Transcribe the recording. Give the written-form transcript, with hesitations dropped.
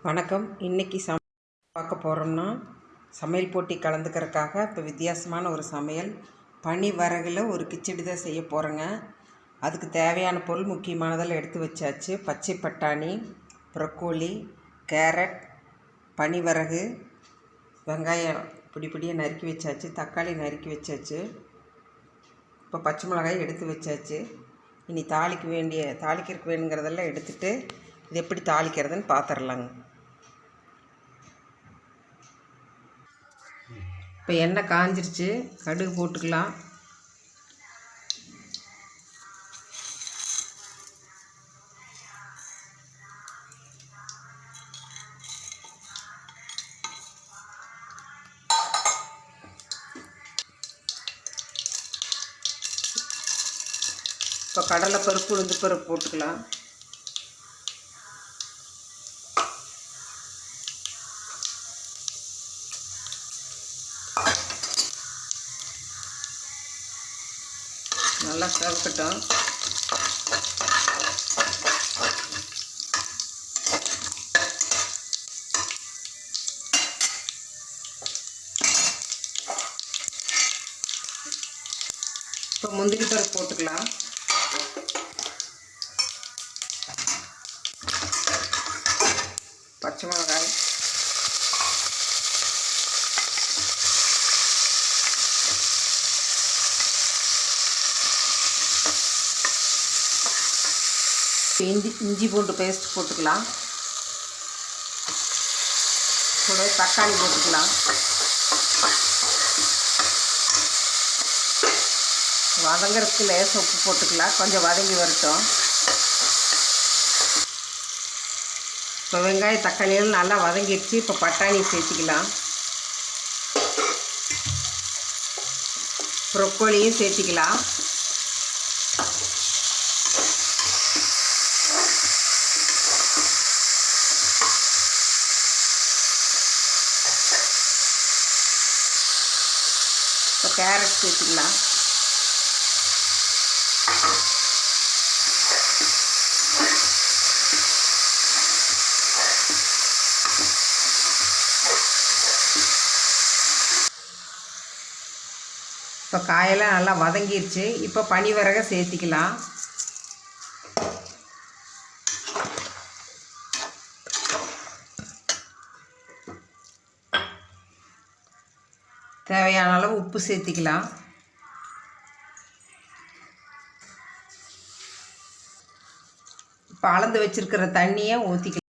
வணக்கம். இன்றைக்கி பார்க்க போகிறோம்னா சமையல் போட்டி கலந்துக்கிறதுக்காக இப்போ வித்தியாசமான ஒரு சமையல் பனி வரகில் ஒரு கிச்சடி தான் செய்ய போகிறேங்க. அதுக்கு தேவையான பொருள் முக்கியமானதெல்லாம் எடுத்து வச்சாச்சு. பச்சை பட்டாணி, ப்ரொக்கோலி, கேரட், பனி வரகு, வெங்காயம் பிடியாக நறுக்கி வச்சாச்சு, தக்காளி நறுக்கி வச்சாச்சு, இப்போ பச்சை மிளகாய் எடுத்து வச்சாச்சு. இனி தாளிக்கிறதுக்கு வேணுங்கிறதெல்லாம் எடுத்துகிட்டு இது எப்படி தாளிக்கிறதுன்னு பார்த்துடலாங்க. இப்போ எண்ணெய் காஞ்சிருச்சு, கடுகு போட்டுக்கலாம். இப்போ கடலைப்பருப்பு, உளுந்து பருப்பு போட்டுக்கலாம். நல்லா செவக்கட்டும். இப்போ முந்திரி பருப்பு போட்டுக்கலாம். பச்சை மிளகாய், இஞ்சி பூண்டு பேஸ்ட் போட்டுக்கலாம். கூட தக்காளி போட்டுக்கலாம். வதங்கிறதுக்கு லேசாக உப்பு போட்டுக்கலாம். கொஞ்சம் வதங்கி வரட்டும். இப்போ வெங்காயம் தக்காளியெல்லாம் நல்லா வதங்கிடுச்சு. இப்போ பட்டாணி சேர்த்திக்கலாம். ப்ரொக்கோலியும் சேர்த்திக்கலாம். இப்போ கேரட் சேர்த்துக்கலாம். இப்போ காயெல்லாம் நல்லா வதங்கிடுச்சு. இப்போ பனி வரகை சேர்த்திக்கலாம். தேவையான அளவு உப்பு சேர்த்திக்கலாம். இப்போ அளந்து வச்சுருக்கிற தண்ணியை ஊற்றிக்கலாம்.